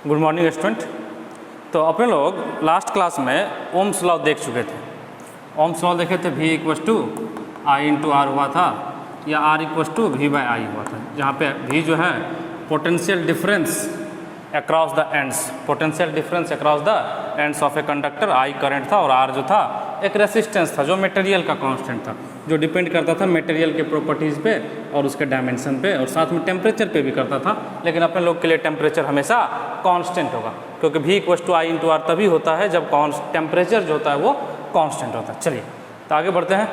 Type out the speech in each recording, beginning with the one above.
Good morning student. तो अपने लोग लास्ट क्लास में ओम्स लॉ देख चुके थे। ओम्स लॉ देखे थे, V equals to I into R हुआ था या R equals to V by I हुआ था, जहाँ पे V जो है potential difference across the ends, potential difference across the ends of a conductor, I current था और R जो था एक रेसिस्टेंस था जो मटेरियल का कांस्टेंट था, जो डिपेंड करता था मटेरियल के प्रॉपर्टीज़ पे और उसके डायमेंशन पे और साथ में टेम्परेचर पे भी करता था। लेकिन अपने लोग के लिए टेम्परेचर हमेशा कांस्टेंट होगा, क्योंकि V equals to I into R तभी होता है जब टेम्परेचर जो होता है वो कांस्टेंट होता है। चलिए तो आगे बढ़ते हैं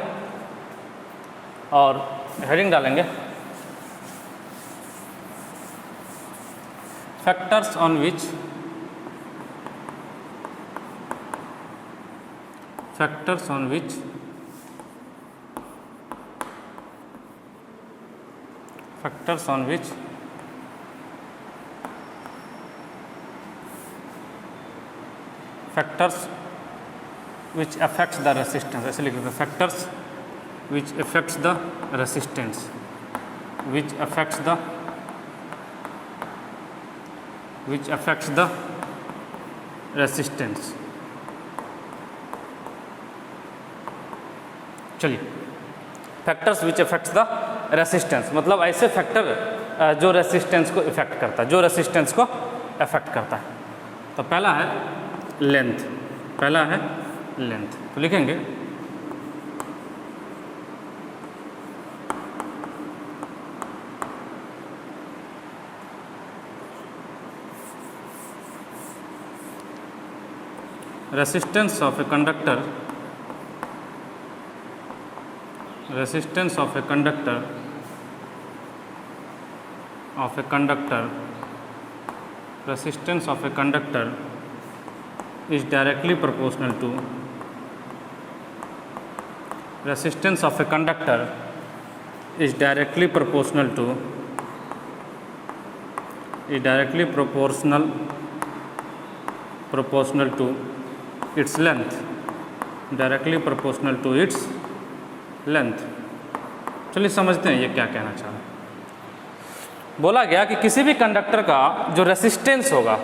और हेडिंग डालेंगे factors on which factors on which affects the resistance, ऐसे लिख देते, factors which affects the resistance, which affects the resistance। चलिए, factors which affects the resistance मतलब ऐसे फैक्टर जो रेसिस्टेंस को इफेक्ट करता है, जो रेसिस्टेंस को अफेक्ट करता है। तो पहला है लेंथ, तो लिखेंगे resistance of a conductor, resistance of a conductor is directly proportional to its length. चलिए समझते हैं ये क्या कहना चाह रहा है। बोला गया कि किसी भी कंडक्टर का जो रेसिस्टेंस होगा,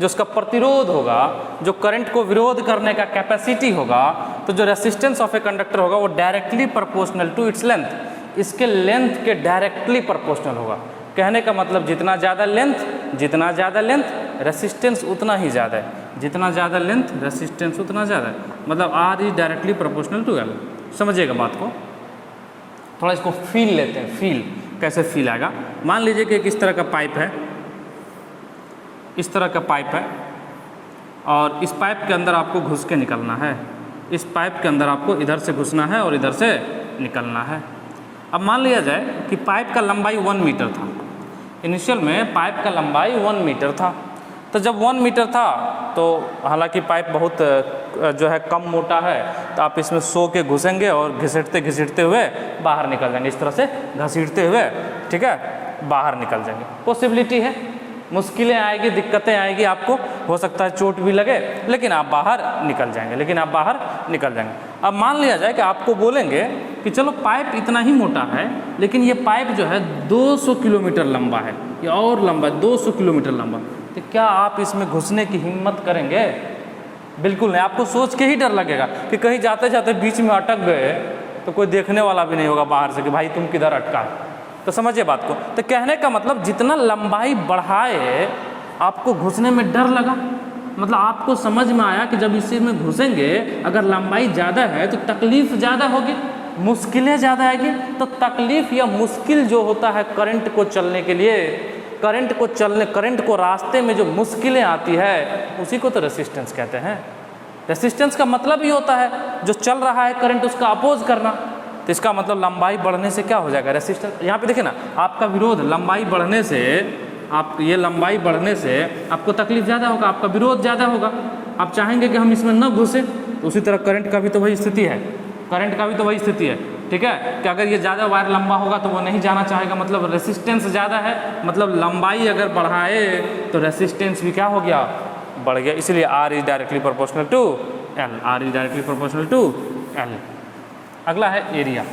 जो उसका प्रतिरोध होगा, जो करंट को विरोध करने का कैपेसिटी होगा, तो जो रेसिस्टेंस ऑफ ए कंडक्टर होगा वो directly proportional to its length, इसके लेंथ के डायरेक्टली प्रोपोर्शनल होगा। कहने का मतलब जितना ज़्यादा लेंथ रेसिस्टेंस उतना ही ज़्यादा है, जितना ज़्यादा लेंथ रेसिस्टेंस उतना ज़्यादा है। मतलब R is directly proportional to L। समझिएगा बात को, थोड़ा इसको फील लेते हैं। फील कैसे फील आएगा? मान लीजिए कि इस तरह का पाइप है, और इस पाइप के अंदर आपको घुस के निकलना है, इस पाइप के अंदर आपको इधर से घुसना है और इधर से निकलना है। अब मान लिया जाए कि पाइप का लंबाई 1 मीटर था। इनिशियल में पाइप का लंबाई 1 मीटर था। तो जब 1 मीटर था तो हालांकि पाइप बहुत जो है कम मोटा है, तो आप इसमें सो के घुसेंगे और घसीटते हुए बाहर निकल जाएंगे, इस तरह से घसीटते हुए, ठीक है, बाहर निकल जाएंगे। पॉसिबिलिटी है, मुश्किलें आएगी, दिक्कतें आएगी, आपको हो सकता है चोट भी लगे, लेकिन आप बाहर निकल जाएंगे। अब मान लिया जाए कि आपको बोलेंगे कि चलो पाइप इतना ही मोटा है, लेकिन ये पाइप जो है 200 किलोमीटर लंबा है, ये और लंबा है, 200 किलोमीटर लंबा, तो क्या आप इसमें घुसने की हिम्मत करेंगे? बिल्कुल नहीं। आपको सोच के ही डर लगेगा कि कहीं जाते जाते बीच में अटक गए तो कोई देखने वाला भी नहीं होगा बाहर से कि भाई तुम किधर अटका है। तो समझिए बात को। तो कहने का मतलब जितना लंबाई बढ़ाए आपको घुसने में डर लगा, मतलब आपको समझ में आया कि जब इसी में घुसेंगे अगर लंबाई ज़्यादा है तो तकलीफ ज़्यादा होगी, मुश्किलें ज़्यादा आएगी। तो तकलीफ या मुश्किल जो होता है करंट को चलने के लिए, करंट को रास्ते में जो मुश्किलें आती है उसी को तो रेसिस्टेंस कहते हैं। रेसिस्टेंस का मतलब ही होता है जो चल रहा है करंट उसका अपोज करना। तो इसका मतलब लंबाई बढ़ने से क्या हो जाएगा? रेसिस्टेंस। यहाँ पे देखिए ना, आपका विरोध लंबाई बढ़ने से, लंबाई बढ़ने से आपको तकलीफ ज़्यादा होगा, आपका विरोध ज़्यादा होगा। आप चाहेंगे कि हम इसमें न घुसे, तो उसी तरह करंट का भी तो वही स्थिति है, ठीक है, कि अगर ये ज़्यादा वायर लंबा होगा तो वो नहीं जाना चाहेगा, मतलब रेसिस्टेंस ज़्यादा है, मतलब लंबाई अगर बढ़ाए तो रेसिस्टेंस भी क्या हो गया? बढ़ गया। इसलिए R is directly proportional to L। अगला है एरिया।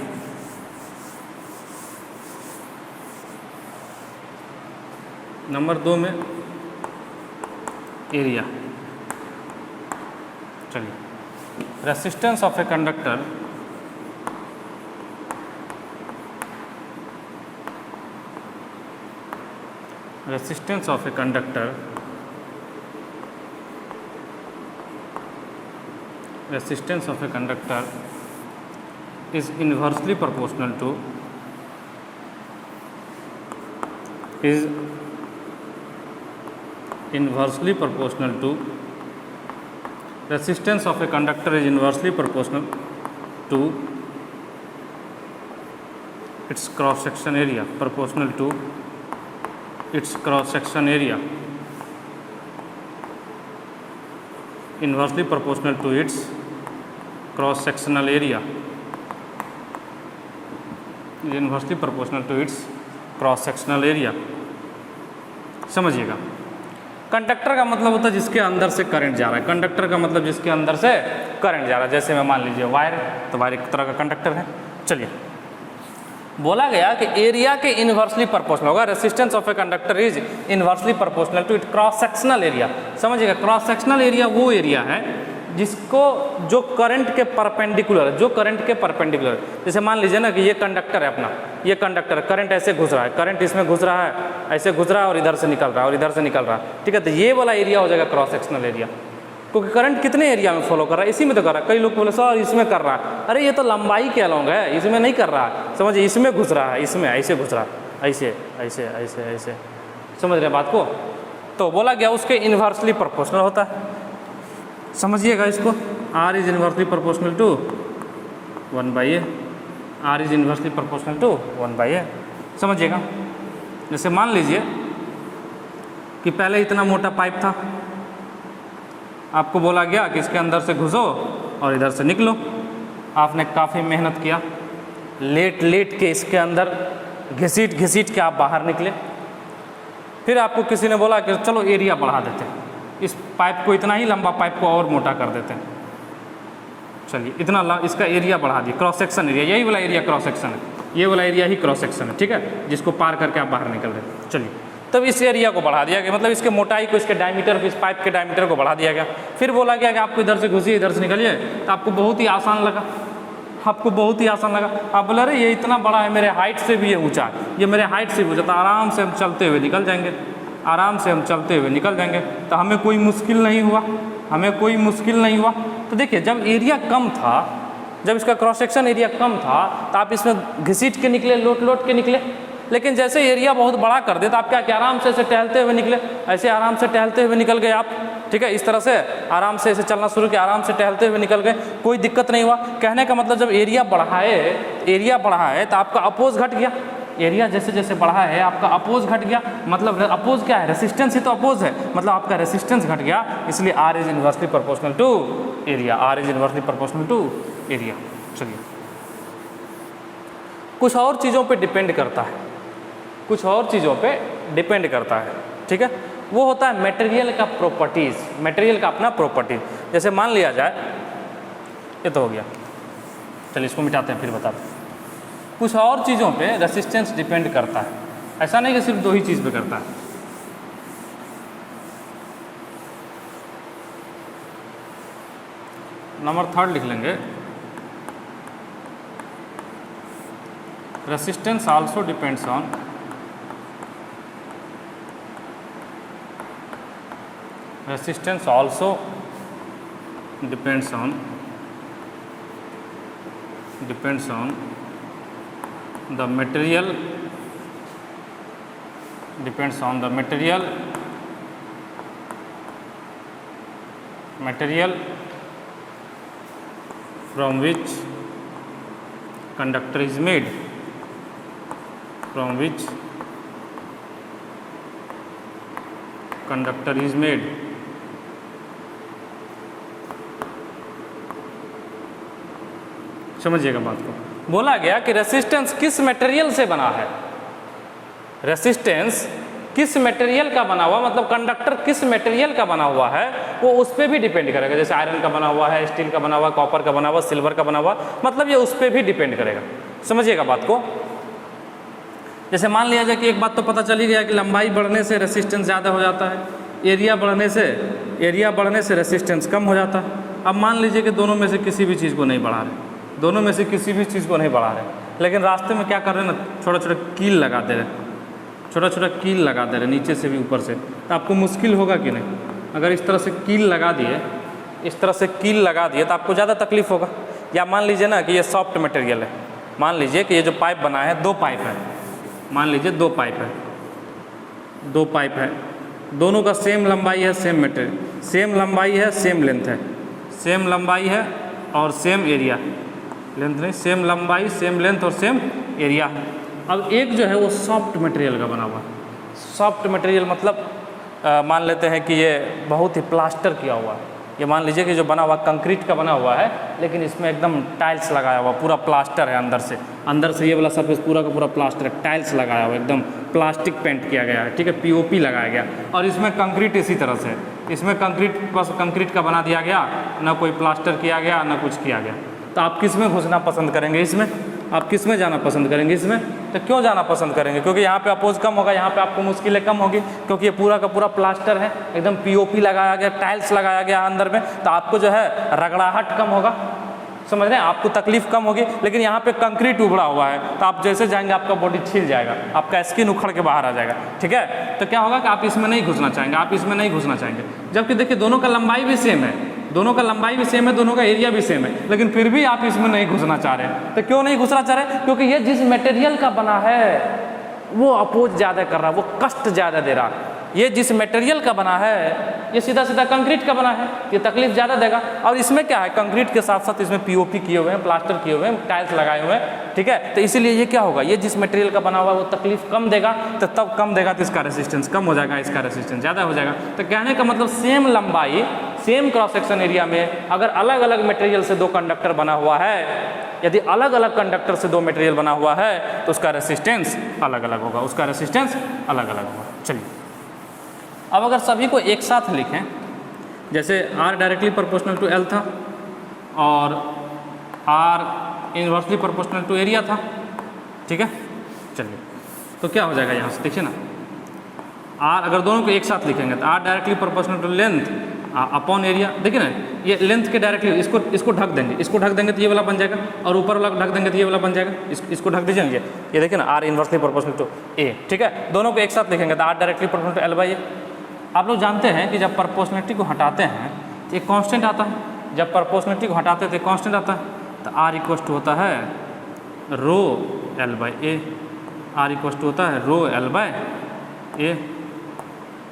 नंबर 2 में एरिया। चलिए, resistance of a conductor resistance of a conductor is inversely proportional to resistance of a conductor is inversely proportional to its cross section area, proportional to its cross section area, inversely proportional to its cross sectional area, inversely proportional to its cross sectional area। समझिएगा, conductor का मतलब होता है जिसके अंदर से current जा रहा है। कंडक्टर का मतलब जिसके अंदर से करंट जा रहा है। जैसे मैं मान लीजिए वायर, तो वायर एक तरह का कंडक्टर है। चलिए, बोला गया कि एरिया के इन्वर्सली प्रोपोर्शनल होगा। Resistance of a conductor is inversely proportional to it cross sectional area. समझिएगा, क्रॉस सेक्शनल एरिया वो एरिया है जिसको जो करंट के परपेंडिकुलर है, जो करंट के परपेंडिकुलर। जैसे मान लीजिए ना कि ये कंडक्टर है अपना, ये कंडक्टर, करंट ऐसे घुस रहा है, करंट इसमें घुस रहा है, ऐसे घुस रहा है और इधर से निकल रहा है और इधर से निकल रहा है। ठीक है, तो ये वाला एरिया हो जाएगा क्रॉस सेक्शनल एरिया, क्योंकि करंट कितने एरिया में फॉलो कर रहा है, इसी में तो कर रहा है। कई लोग बोले सर इसमें कर रहा है, अरे ये तो लंबाई के अलॉन्ग है, इसमें नहीं कर रहा है। समझिए, इसमें घुस रहा है, इसमें ऐसे घुस रहा है, ऐसे ऐसे ऐसे ऐसे। समझ रहे बात को? तो बोला गया उसके इन्वर्सली प्रोपोर्शनल होता है। समझिएगा इसको, R is inversely proportional to 1/a, R is inversely proportional to 1/a। समझिएगा, जैसे मान लीजिए कि पहले इतना मोटा पाइप था, आपको बोला गया कि इसके अंदर से घुसो और इधर से निकलो। आपने काफ़ी मेहनत किया, लेट लेट के इसके अंदर घसीट घसीट के आप बाहर निकले। फिर आपको किसी ने बोला कि चलो एरिया बढ़ा देते हैं, इस पाइप को, इतना ही लंबा पाइप को और मोटा कर देते हैं। चलिए, इतना इसका एरिया बढ़ा दिया, क्रॉस सेक्शन एरिया, यही वाला एरिया क्रॉस सेक्शन है, ये वाला एरिया ही क्रॉस सेक्शन है। ठीक है, जिसको पार करके आप बाहर निकल रहे हैं। चलिए, तब इस एरिया को बढ़ा दिया गया, मतलब इसके मोटाई को, इसके डायमीटर को, इस पाइप के डायमीटर को बढ़ा दिया गया। फिर बोला गया कि आपको इधर से घुसिए, इधर से निकलिए। तो आपको बहुत ही आसान लगा, आपको बहुत ही आसान लगा। आप बोले अरे ये इतना बड़ा है, मेरे हाइट से भी ये ऊँचा है, ये मेरे हाइट से भी ऊँचा, तो आराम से हम चलते हुए निकल जाएंगे, आराम से हम चलते हुए निकल जाएंगे। तो हमें कोई मुश्किल नहीं हुआ, हमें कोई मुश्किल नहीं हुआ। तो देखिए, जब एरिया कम था, जब इसका क्रॉस सेक्शन एरिया कम था, तो आप इसमें घसीट के निकले, लोट लोट के निकले। लेकिन जैसे एरिया बहुत बड़ा कर दे तो आप क्या कि आराम से ऐसे टहलते हुए निकले, ऐसे आराम से टहलते हुए निकल गए आप। ठीक है, इस तरह से आराम से ऐसे चलना शुरू किया, आराम से टहलते हुए निकल गए, कोई दिक्कत नहीं हुआ। कहने का मतलब जब एरिया बढ़ा है तो आपका अपोज घट गया। एरिया जैसे जैसे बढ़ा है आपका अपोज घट गया। मतलब अपोज क्या है? रेसिस्टेंस ही तो अपोज है, मतलब आपका रेसिस्टेंस घट गया। इसलिए R is inversely proportional to area, R is inversely proportional to area. चलिए, कुछ और चीज़ों पे डिपेंड करता है, कुछ और चीज़ों पे डिपेंड करता है। ठीक है, वो होता है मटेरियल का प्रॉपर्टीज़, मटेरियल का अपना प्रॉपर्टीज। जैसे मान लिया जाए, ये तो हो गया, चलिए इसको मिटाते हैं फिर बताते हैं। कुछ और चीज़ों पे रेसिस्टेंस डिपेंड करता है, ऐसा नहीं कि सिर्फ दो ही चीज़ पे करता है। नंबर 3 लिख लेंगे, resistance also depends on resistance also depends on the material, depends on the material from which conductor is made, from which conductor is made। समझिएगा बात को। बोला गया कि रेसिस्टेंस किस मटेरियल से बना है, रेसिस्टेंस किस मटेरियल का बना हुआ, मतलब कंडक्टर किस मटेरियल का बना हुआ है, वो उस पर भी डिपेंड करेगा। जैसे आयरन का बना हुआ है, स्टील का बना हुआ, कॉपर का बना हुआ, सिल्वर का बना हुआ, मतलब ये उस पर भी डिपेंड करेगा। समझिएगा बात को। जैसे मान लिया जाए कि एक बात तो पता चली गया कि लंबाई बढ़ने से रेसिस्टेंस ज़्यादा हो जाता है, एरिया बढ़ने से रेसिस्टेंस कम हो जाता है। अब मान लीजिए कि दोनों में से किसी भी चीज़ को नहीं बढ़ा रहे, लेकिन रास्ते में क्या कर रहे हैं ना, छोटा छोटा कील लगा दे रहे नीचे से भी ऊपर से, तो आपको मुश्किल होगा कि नहीं? अगर इस तरह से कील लगा दिए तो आपको ज़्यादा तकलीफ होगा। या मान लीजिए ना कि ये सॉफ्ट मटेरियल है, मान लीजिए कि ये जो पाइप बना है, दो पाइप है, दोनों का सेम लंबाई है, सेम मटेरियल, सेम लंबाई है, सेम लेंथ है, सेम लंबाई है और सेम एरिया, लेंथ नहीं, सेम लंबाई, सेम लेंथ और सेम एरिया। अब एक जो है वो सॉफ्ट मटेरियल का बना हुआ है। सॉफ्ट मटेरियल मतलब मान लेते हैं कि ये बहुत ही प्लास्टर किया हुआ है। ये मान लीजिए कि जो बना हुआ कंक्रीट का बना हुआ है, लेकिन इसमें एकदम टाइल्स लगाया हुआ, पूरा प्लास्टर है अंदर से ये वाला सरफेस पूरा का पूरा प्लास्टर है, टाइल्स लगाया हुआ, एकदम प्लास्टिक पेंट किया गया है, ठीक है, पीओपी लगाया गया। और इसमें कंक्रीट इसी तरह से, इसमें कंक्रीट बस कंक्रीट का बना दिया गया, ना कोई प्लास्टर किया गया, ना कुछ किया गया। तो आप किस में घुसना पसंद करेंगे? इसमें। आप किस में जाना पसंद करेंगे? इसमें। तो क्यों जाना पसंद करेंगे? क्योंकि यहाँ पे अपोज कम होगा, यहाँ पे आपको मुश्किलें कम होगी, क्योंकि ये पूरा का पूरा प्लास्टर है, एकदम पीओपी लगाया गया, टाइल्स लगाया गया अंदर में, तो आपको जो है रगड़ाहट कम होगा, समझ रहे हैं, आपको तकलीफ कम होगी। लेकिन यहाँ पे कंक्रीट उभड़ा हुआ है, तो आप जैसे जाएंगे आपका बॉडी छिल जाएगा, आपका स्किन उखड़ के बाहर आ जाएगा, ठीक है। तो क्या होगा कि आप इसमें नहीं घुसना चाहेंगे, जबकि देखिए दोनों का लंबाई भी सेम है, दोनों का एरिया भी सेम है, लेकिन फिर भी आप इसमें नहीं घुसना चाह रहे हैं। तो क्यों नहीं घुसना चाह रहे? क्योंकि ये जिस मटेरियल का बना है वो अपोज ज़्यादा कर रहा है, वो कष्ट ज़्यादा दे रहा है। ये जिस मटेरियल का बना है ये सीधा सीधा कंक्रीट का बना है, ये तकलीफ ज़्यादा देगा। और इसमें क्या है, कंक्रीट के साथ साथ इसमें पीओपी किए हुए हैं, प्लास्टर किए हुए हैं, टाइल्स लगाए हुए हैं, ठीक है। तो इसीलिए ये क्या होगा, ये जिस मटेरियल का बना हुआ है वो तकलीफ कम देगा, तो तब कम देगा तो इसका रेसिस्टेंस कम हो जाएगा, इसका रेसिस्टेंस ज़्यादा हो जाएगा। तो कहने का मतलब सेम लंबाई, सेम क्रॉस सेक्शन एरिया में अगर अलग अलग मटेरियल से दो कंडक्टर बना हुआ है, यदि अलग अलग कंडक्टर से दो मटेरियल बना हुआ है तो उसका रेसिस्टेंस अलग अलग होगा, चलिए अब अगर सभी को एक साथ लिखें, जैसे R directly proportional to L था और R inversely proportional to area था, ठीक है। चलिए तो क्या हो जाएगा यहाँ से देखिए ना, R अगर दोनों को एक साथ लिखेंगे तो R directly proportional to length upon area. देखिए ना, ये लेंथ के डायरेक्टली इसको ढक देंगे तो ये वाला बन जाएगा, और ऊपर वाला ढक देंगे तो ये वाला बन जाएगा। इसको ढक दीजिए, ये देखिए ना, R inversely proportional to A, ठीक है। दोनों को एक साथ लिखेंगे तो R directly proportional to L by A। आप लोग जानते हैं कि जब प्रोपोर्शनलिटी को हटाते हैं तो एक कांस्टेंट आता है, जब प्रोपोर्शनलिटी को हटाते हैं तो एक कांस्टेंट आता है, तो R इक्वल टू होता है rho L by A, R equal to होता है रो L बाई A,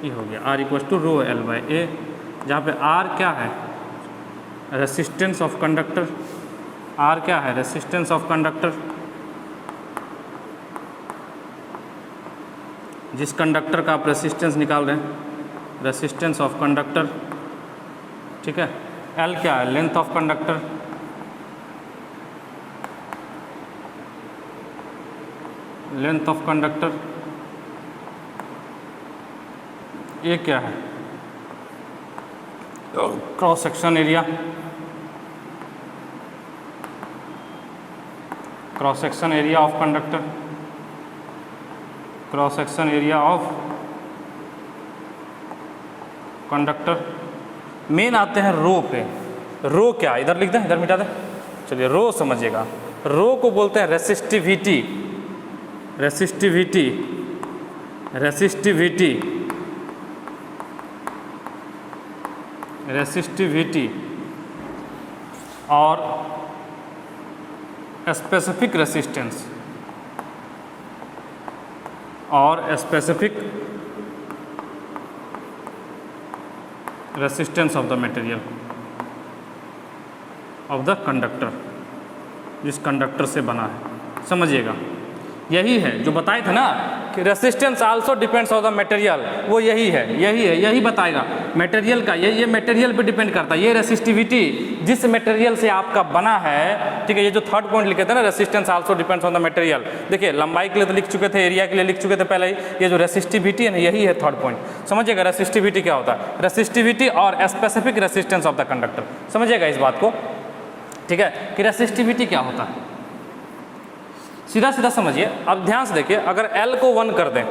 ये हो गया R equal to rho L by A, जहाँ पे R क्या है, रेसिस्टेंस ऑफ कंडक्टर, R क्या है, रेसिस्टेंस ऑफ कंडक्टर, जिस कंडक्टर का आप रेसिस्टेंस निकाल रहे हैं, रेसिस्टेंस ऑफ कंडक्टर, ठीक है। L क्या है, length of conductor, length of conductor, ये क्या है, cross section area, cross section area of conductor, cross section area of conductor. Main आते हैं रो पे, रो क्या, इधर लिख दें, इधर मिटा दें, चलिए रो समझिएगा। रो को बोलते हैं रेसिस्टिविटी, रेसिस्टिविटी, रेसिस्टिविटी, रेसिस्टिविटी और स्पेसिफिक रेसिस्टेंस, और specific resistance of the material of the conductor, जिस कंडक्टर से बना है, समझिएगा। यही है जो बताए थे ना कि resistance also depends on the material, वो यही बताएगा मटेरियल का, ये मटेरियल पे डिपेंड करता है। ये रेसिस्टिविटी जिस मटेरियल से आपका बना है, ठीक है, ये जो थर्ड पॉइंट लिखे थे ना, resistance also depends on the material, देखिए लंबाई के लिए तो लिख चुके थे, एरिया के लिए लिख चुके थे पहले ही, ये जो रेसिस्टिविटी है ना, यही है थर्ड पॉइंट। समझिएगा रेसिस्टिविटी क्या होता है, रेसिस्टिविटी और specific resistance of the conductor, समझिएगा इस बात को, ठीक है, कि रेसिस्टिविटी क्या होता है। सीधा सीधा समझिए, अब ध्यान से देखिए, अगर L को 1 कर दें,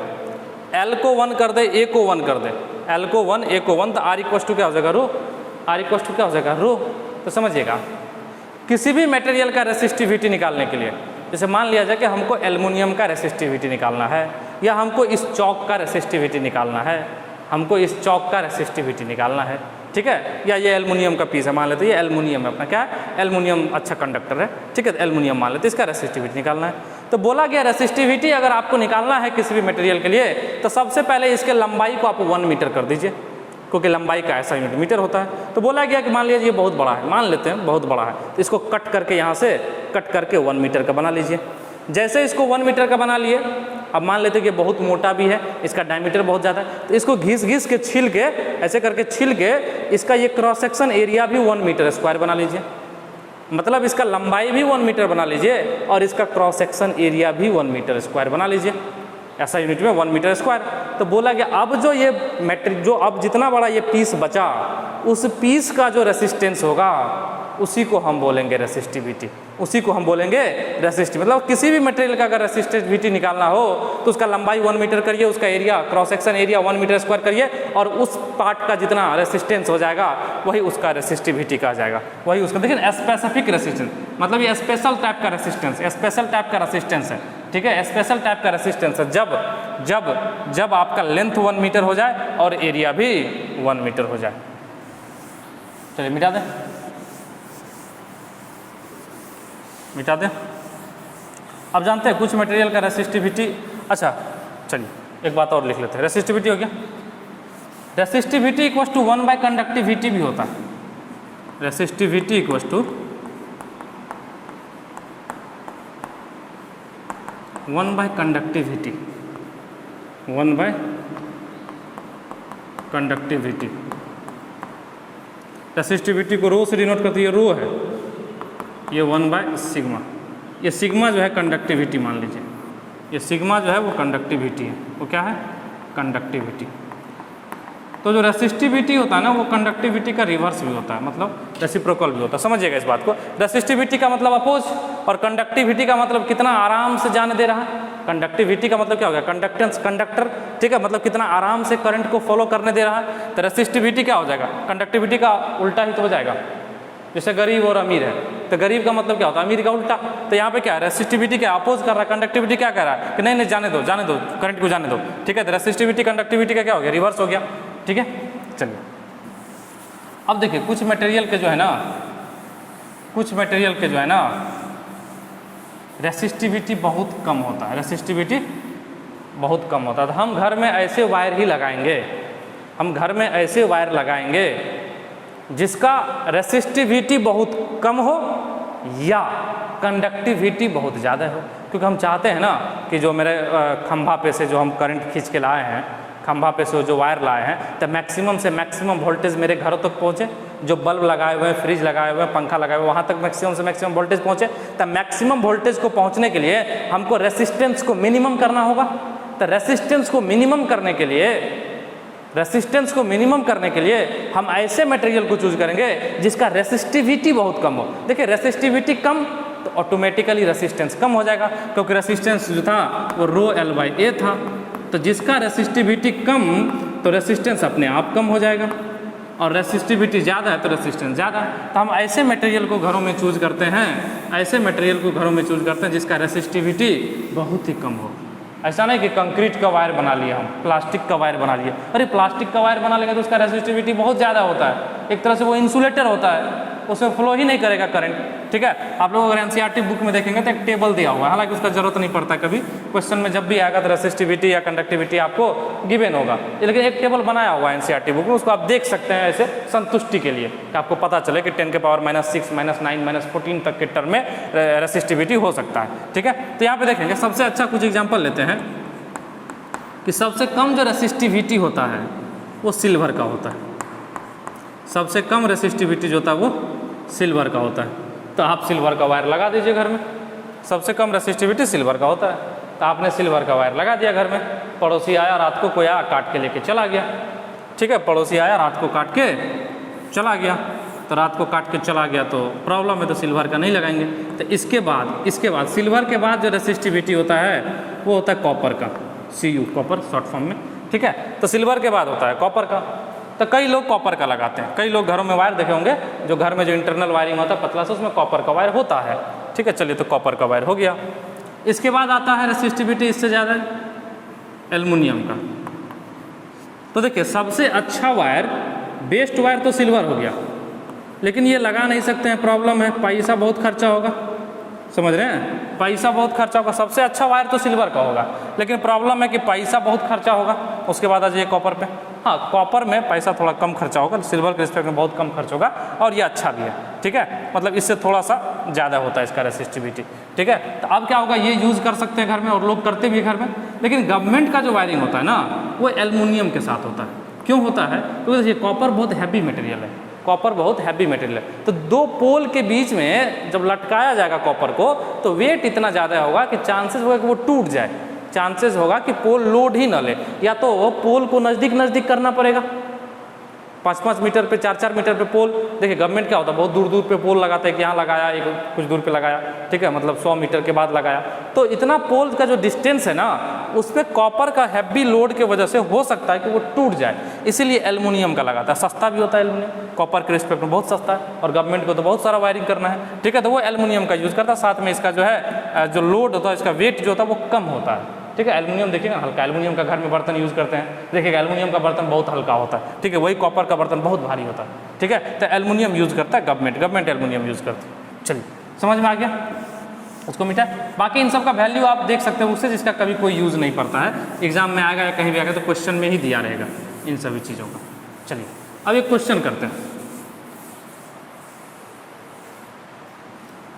L को 1 कर दें, A को 1 कर दें, एल को 1, ए को 1, तो आर इक्वस टू क्या हो जाएगा, रो। आर इक्वस टू क्या हो जाएगा, रो। तो समझिएगा किसी भी मटेरियल का रेसिस्टिविटी निकालने के लिए, जैसे मान लिया जाए कि हमको एल्युमिनियम का रेसिस्टिविटी निकालना है, या हमको इस चौक का रेसिस्टिविटी निकालना है, हमको इस चौक का रेसिस्टिविटी निकालना है, ठीक है, या ये एल्युमिनियम का पीस है, मान लेते हैं ये एल्युमिनियम है अपना, क्या है, एल्युमिनियम अच्छा कंडक्टर है, ठीक है, एल्युमिनियम मान लेते हैं, इसका रेसिस्टिविटी निकालना है। तो बोला गया रेसिस्टिविटी अगर आपको निकालना है किसी भी मटेरियल के लिए, तो सबसे पहले इसके लंबाई को आप 1 मीटर कर दीजिए, क्योंकि लंबाई का ऐसा यूनिट मीटर होता है। तो बोला गया कि मान लीजिए ये बहुत बड़ा है, मान लेते हैं बहुत बड़ा है, तो इसको कट करके यहाँ से कट करके 1 मीटर का बना लीजिए। जैसे इसको 1 मीटर का बना लिए, अब मान लेते हैं कि बहुत मोटा भी है, इसका डायमीटर बहुत ज़्यादा है, तो इसको घिस घिस के छील के ऐसे करके छील के इसका ये क्रॉस सेक्शन एरिया भी 1 मीटर स्क्वायर बना लीजिए। मतलब इसका लंबाई भी 1 मीटर बना लीजिए और इसका क्रॉस सेक्शन एरिया भी 1 मीटर स्क्वायर बना लीजिए, ऐसा यूनिट में 1 मीटर स्क्वायर। तो बोला कि अब जो ये मैट्रिक जो अब जितना बड़ा ये पीस बचा, उस पीस का जो रेसिस्टेंस होगा उसी को हम बोलेंगे रेसिस्टिविटी, उसी को हम बोलेंगे रेसिस्टिव। मतलब किसी भी मटेरियल का अगर रेसिस्टिविटी निकालना हो तो उसका लंबाई 1 मीटर करिए, उसका area cross section area 1 metre square करिए, और उस पार्ट का जितना रेसिस्टेंस हो जाएगा वही उसका रेसिस्टिविटी कहा जाएगा, वही उसका। देखिए स्पेसिफिक रेसिस्टेंस मतलब ये स्पेशल टाइप का रेसिस्टेंस, स्पेशल टाइप का रेसिस्टेंस है, ठीक है, स्पेशल टाइप का रेसिस्टेंस है जब जब जब आपका लेंथ 1 मीटर हो जाए और एरिया भी 1 मीटर हो जाए। चलिए मिटा दें, मिटा दें। अब जानते हैं कुछ मटेरियल का रेसिस्टिविटी, अच्छा चलिए एक बात और लिख लेते हैं, रेसिस्टिविटी हो गया, resistivity equals to 1 by conductivity भी होता है, resistivity equals to 1 by conductivity, 1 by conductivity. Resistivity को रो से डिनोट करती है, रो है ये 1 बाय सिग्मा, ये सिग्मा जो है कंडक्टिविटी मान लीजिए, ये सिग्मा जो है वो कंडक्टिविटी है, वो क्या है, कंडक्टिविटी। तो जो रेसिस्टिविटी होता है ना वो कंडक्टिविटी का रिवर्स भी होता है, मतलब रेसिप्रोकल भी होता है, समझिएगा इस बात को। रेसिस्टिविटी का मतलब अपोज और कंडक्टिविटी का मतलब कितना आराम से जाने दे रहा है। कंडक्टिविटी का मतलब क्या हो गया, कंडक्टेंस, कंडक्टर, ठीक है, मतलब कितना आराम से करंट को फॉलो करने दे रहा है। तो रेसिस्टिविटी क्या हो जाएगा, कंडक्टिविटी का उल्टा ही तो हो जाएगा। जैसे गरीब और अमीर है, तो गरीब का मतलब क्या होता है, अमीर का उल्टा। तो यहाँ पे क्या है, रेसिस्टिविटी क्या अपोज कर रहा है, कंडक्टिविटी क्या कह रहा है कि नहीं नहीं जाने दो, जाने दो, करंट को जाने दो, ठीक है। तो रेसिस्टिविटी कंडक्टिविटी का क्या हो गया, रिवर्स हो गया, ठीक है। चलिए अब देखिए कुछ मटेरियल के जो है ना, कुछ मटेरियल के जो है ना रेसिस्टिविटी बहुत कम होता है, रेसिस्टिविटी बहुत कम होता है। तो हम घर में ऐसे वायर ही लगाएंगे, हम घर में ऐसे वायर लगाएंगे जिसका रेसिस्टिविटी बहुत कम हो या कंडक्टिविटी बहुत ज़्यादा हो, क्योंकि हम चाहते हैं ना कि जो मेरे खंभा पे से जो हम करंट खींच के लाए हैं, खंभा पे से जो वायर लाए हैं, तो मैक्सिमम से मैक्सिमम वोल्टेज मेरे घरों तक पहुँचे। जो बल्ब लगाए हुए हैं, फ्रिज लगाए हुए हैं, पंखा लगाए हुए हैं, वहाँ तक मैक्सिमम से मैक्सिमम वोल्टेज पहुँचे। तो मैक्सिमम वोल्टेज को पहुँचने के लिए हमको रेसिस्टेंस को मिनिमम करना होगा। तो रेसिस्टेंस को मिनिमम करने के लिए, रेसिस्टेंस को मिनिमम करने के लिए हम ऐसे मटेरियल को चूज करेंगे जिसका रेसिस्टिविटी बहुत कम हो। देखिए रेसिस्टिविटी कम तो ऑटोमेटिकली रेसिस्टेंस कम हो जाएगा, क्योंकि रेसिस्टेंस जो था वो रो एल बाई ए था। तो जिसका रेसिस्टिविटी कम तो रेसिस्टेंस अपने आप कम हो जाएगा, और रेसिस्टिविटी ज़्यादा है तो रेसिस्टेंस ज़्यादा है। तो हम ऐसे मटेरियल को घरों में चूज करते हैं, ऐसे मटेरियल को घरों में चूज करते हैं जिसका रेसिस्टिविटी बहुत ही कम हो। ऐसा नहीं कि कंक्रीट का वायर बना लिया, हम प्लास्टिक का वायर बना लिया। अरे प्लास्टिक का वायर बना लेंगे तो उसका रेसिस्टिविटी बहुत ज़्यादा होता है, एक तरह से वो इंसुलेटर होता है, उसमें फ्लो ही नहीं करेगा करंट, ठीक है। आप लोग अगर एनसीईआरटी बुक में देखेंगे तो एक टेबल दिया हुआ है, हालांकि उसका जरूरत नहीं पड़ता, कभी क्वेश्चन में जब भी आएगा तो रेसिस्टिविटी या कंडक्टिविटी आपको गिवन होगा, लेकिन एक टेबल बनाया हुआ है एनसीईआरटी बुक में, उसको आप देख सकते हैं ऐसे संतुष्टि के लिए कि आपको पता चले कि 10 के पावर -6, -9, -14 तक के टर्म में रेसिस्टिविटी हो सकता है, ठीक है। तो यहाँ पे देखेंगे सबसे अच्छा कुछ एग्जाम्पल लेते हैं कि सबसे कम जो रेसिस्टिविटी होता है वो सिल्वर का होता है, सबसे कम रेसिस्टिविटी जो होता है वो सिल्वर का होता है। तो आप सिल्वर का वायर लगा दीजिए घर में, सबसे कम रेसिस्टिविटी सिल्वर का होता है। तो आपने सिल्वर का वायर लगा दिया घर में, पड़ोसी आया रात को, कोई आया काट के लेके चला गया, ठीक है, पड़ोसी आया रात को काट के चला गया, तो रात को काट के चला गया तो प्रॉब्लम है, तो सिल्वर का नहीं लगाएंगे। तो इसके बाद सिल्वर के बाद जो रेसिस्टिविटी होता है वो होता है कॉपर का, CU, कॉपर शॉर्ट फॉर्म में। ठीक है। तो सिल्वर के बाद होता है कॉपर का। तो कई लोग कॉपर का लगाते हैं, कई लोग घरों में वायर देखे होंगे, जो घर में जो इंटरनल वायरिंग होता है पतला सा, उसमें कॉपर का वायर होता है, ठीक है। चलिए, तो कॉपर का वायर हो गया। इसके बाद आता है रेसिस्टिविटी इससे ज़्यादा एल्युमिनियम का। तो देखिए, सबसे अच्छा वायर, बेस्ट वायर तो सिल्वर हो गया, लेकिन ये लगा नहीं सकते हैं, प्रॉब्लम है, पैसा बहुत खर्चा होगा, समझ रहे हैं, पैसा बहुत खर्चा होगा। सबसे अच्छा वायर तो सिल्वर का होगा, लेकिन प्रॉब्लम है कि पैसा बहुत खर्चा होगा। उसके बाद आ जाइए कॉपर पे। हाँ, कॉपर में पैसा थोड़ा कम खर्चा होगा, सिल्वर के रिस्पेक्ट में बहुत कम खर्च होगा, और ये अच्छा भी है, ठीक है, मतलब इससे थोड़ा सा ज़्यादा होता है इसका रेसिस्टिविटी, ठीक है। तो अब क्या होगा, ये यूज़ कर सकते हैं घर में, और लोग करते भी घर में। लेकिन गवर्नमेंट का जो वायरिंग होता है ना, वो एल्युमिनियम के साथ होता है। क्यों होता है? क्योंकि देखिए, कॉपर बहुत हैवी मटेरियल है, कॉपर बहुत हैवी मटेरियल है। तो दो पोल के बीच में जब लटकाया जाएगा कॉपर को, तो वेट इतना ज़्यादा होगा कि चांसेस होगा कि वो टूट जाए, चांसेस होगा कि पोल लोड ही न ले, या तो वो पोल को नज़दीक करना पड़ेगा, 5-5 मीटर पे, 4-4 मीटर पे पोल। देखिए, गवर्नमेंट क्या होता है, बहुत दूर दूर पे पोल लगाते हैं कि यहाँ लगाया, एक कुछ दूर पे लगाया, ठीक है, मतलब 100 मीटर के बाद लगाया। तो इतना पोल का जो डिस्टेंस है ना, उस पर कॉपर का हैवी लोड की वजह से हो सकता है कि वो टूट जाए, इसीलिए एल्युमिनियम का लगाता है। सस्ता भी होता है एल्युमिनियम, कॉपर के रिस्पेक्ट में बहुत सस्ता है, और गवर्नमेंट को तो बहुत सारा वायरिंग करना है, ठीक है, तो वो एल्युमिनियम का यूज़ करता है। साथ में इसका जो है जो लोड होता है, इसका वेट जो होता है वो कम होता है, ठीक है। एल्युमिनियम देखिएगा हल्का, एल्युमिनियम का घर में बर्तन यूज़ करते हैं, देखिएगा एल्युमिनियम का बर्तन बहुत हल्का होता है, ठीक है, वही कॉपर का बर्तन बहुत भारी होता है, ठीक है। तो एल्युमिनियम यूज़ करता है गवर्नमेंट एल्युमिनियम यूज़ करती है। चलिए, समझ में आ गया, उसको मिटा। बाकी इन सब का वैल्यू आप देख सकते हो उससे, जिसका कभी कोई यूज़ नहीं पड़ता है, एग्जाम में आएगा या कहीं भी आएगा तो क्वेश्चन में ही दिया रहेगा इन सभी चीज़ों का। चलिए, अब एक क्वेश्चन करते हैं,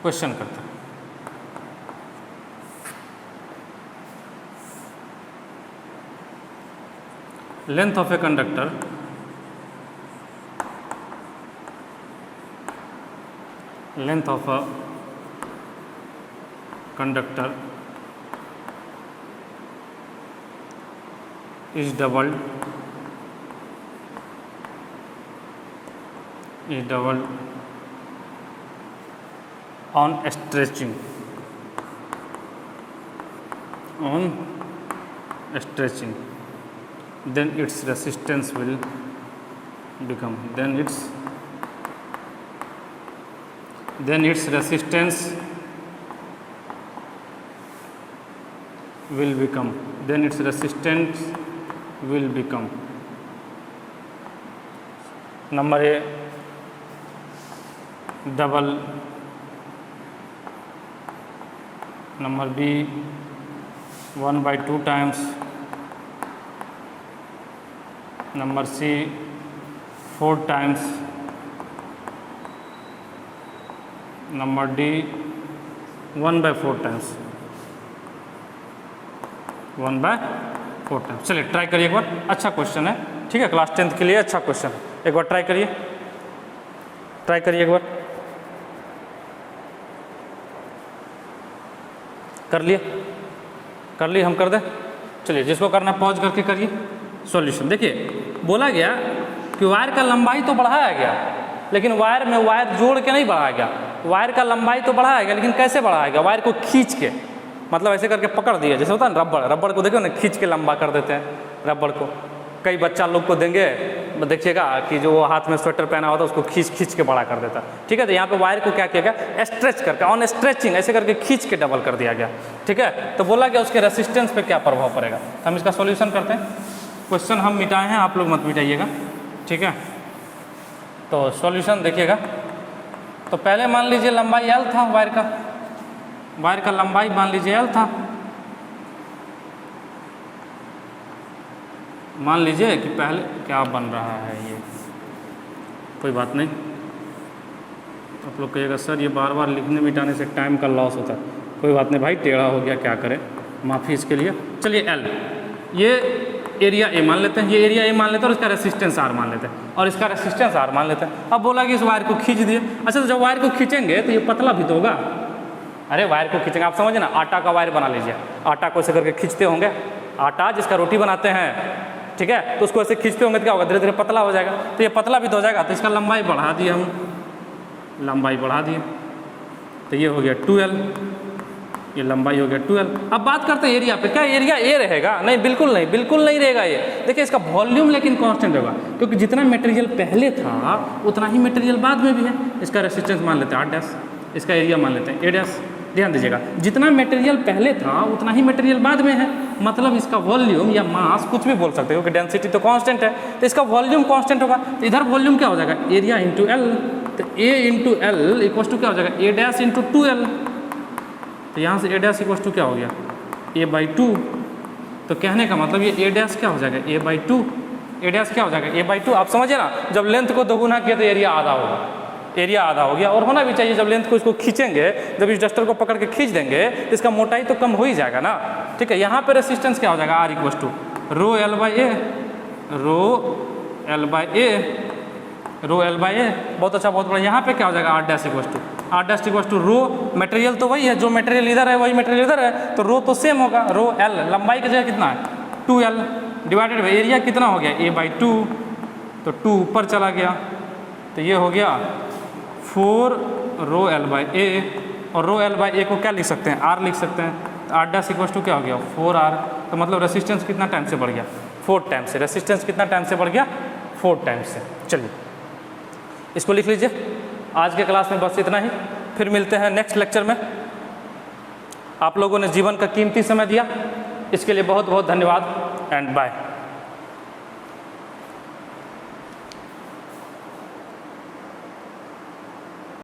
क्वेश्चन करते हैं। Length of a conductor is doubled on stretching, then its resistance will become, then its resistance will become number A double, number B 1/2 times, number C 4 times, number D 1/4 times, 1/4 times. चलिए, try करिए एक बार, अच्छा question है, ठीक है, class 10th के लिए अच्छा क्वेश्चन है। एक बार ट्राई करिए एक बार, कर लिए, हम कर दें। चलिए, जिसको करना पॉज करके करिए सॉल्यूशन। देखिए, बोला गया कि वायर का लंबाई तो बढ़ाया गया, लेकिन वायर में वायर जोड़ के नहीं बढ़ाया गया। वायर का लंबाई तो बढ़ाया गया, लेकिन कैसे बढ़ाया गया? वायर को खींच के, मतलब ऐसे करके पकड़ दिया, जैसे होता है ना रबड़ को देखो ना, खींच के लंबा कर देते हैं रबड़ को। कई बच्चा लोग को देंगे, देखिएगा कि जो वो हाथ में स्वेटर पहना होता है उसको खींच के बड़ा कर देता, ठीक है। तो यहाँ पे वायर को क्या किया गया, स्ट्रेच करके, ऑन स्ट्रेचिंग, ऐसे करके खींच के डबल कर दिया गया, ठीक है। तो बोला गया उसके रेसिस्टेंस पे क्या प्रभाव पड़ेगा। तो हम इसका सॉल्यूशन करते हैं। क्वेश्चन हम मिटाए हैं, आप लोग मत मिटाइएगा, ठीक है। तो सॉल्यूशन देखिएगा, तो पहले मान लीजिए लंबाई L था वायर का लंबाई मान लीजिए L था। मान लीजिए कि पहले क्या बन रहा है, ये कोई बात नहीं। आप लोग कहिएगा सर ये बार बार लिखने मिटाने से टाइम का लॉस होता है, कोई बात नहीं भाई, टेढ़ा हो गया, क्या करें, माफ़ी इसके लिए। चलिए, L ये एरिया A मान लेते हैं, ये एरिया A मान लेते हैं, और इसका रेसिस्टेंस R मान लेते हैं, और इसका रेसिस्टेंस R मान लेते हैं। अब बोला कि इस वायर को खींच दिए। अच्छा, तो जब वायर को खींचेंगे तो ये पतला भी तो होगा। अरे वायर को खींचेंगे, आप समझे ना, आटा का वायर बना लीजिए, आटा को ऐसे करके खींचते होंगे, आटा जिसका रोटी बनाते हैं, ठीक है, तो उसको ऐसे खींचते होंगे तो क्या होगा, धीरे धीरे पतला हो जाएगा। तो ये पतला भी तो हो जाएगा, तो इसका लंबाई बढ़ा दिए हम, लंबाई बढ़ा दिए, तो ये हो गया 2L, ये लंबाई हो गया 12। अब बात करते हैं एरिया पे, क्या एरिया ए रहेगा? नहीं, बिल्कुल नहीं, बिल्कुल नहीं रहेगा ये। देखिए इसका वॉल्यूम लेकिन कांस्टेंट होगा, क्योंकि जितना मटेरियल पहले था उतना ही मटेरियल बाद में भी है। इसका रेसिस्टेंस मान लेते हैं 8 डैश, इसका एरिया मान लेते हैं ए डैश। ध्यान दीजिएगा, जितना मटेरियल पहले था उतना ही मटेरियल बाद में है, मतलब इसका वॉल्यूम या मास कुछ भी बोल सकते हो, क्योंकि डेंसिटी तो कांस्टेंट है, तो इसका वॉल्यूम कांस्टेंट होगा। तो इधर वॉल्यूम क्या हो जाएगा? Area into L. तो ए इंटू एल इक्वल टू क्या हो जाएगा? ए डैश इंटू 2L। तो यहाँ से ए डैश इक्वल टू क्या हो गया? a/2। तो कहने का मतलब ये ए डैश क्या हो जाएगा? a/2। ए डैश क्या हो जाएगा? a/2। आप समझिए ना, जब लेंथ को दोगुना किया तो एरिया आधा होगा, एरिया आधा हो गया। और होना भी चाहिए, जब लेंथ को इसको खींचेंगे, जब इस डस्टर को पकड़ के खींच देंगे तो इसका मोटाई तो कम हो ही जाएगा ना। ठीक है, यहाँ पे रेसिस्टेंस क्या हो जाएगा? R equal to rho L/A, rho L/A, rho L/A। बहुत अच्छा, बहुत बड़ा। यहाँ पे क्या हो जाएगा? R dash equal to rho, material तो वही है, जो मटेरियल इधर है वही मटेरियल इधर है, तो रो तो सेम होगा। रो L, लंबाई की जगह कितना है? 2L डिवाइडेड बाई एरिया कितना हो गया? a/2। तो 2 ऊपर चला गया, तो ये हो गया 4 रो L/A। और रो L/A को क्या लिख सकते हैं? R लिख सकते हैं। तो R डैश इक्वल टू क्या हो गया? 4R। तो मतलब रेसिस्टेंस कितना टाइम से बढ़ गया? 4 टाइम से। रेसिस्टेंस कितना टाइम से बढ़ गया? 4 टाइम से। चलिए इसको लिख लीजिए। आज के क्लास में बस इतना ही, फिर मिलते हैं नेक्स्ट लेक्चर में। आप लोगों ने जीवन का कीमती समय दिया, इसके लिए बहुत बहुत धन्यवाद एंड बाय।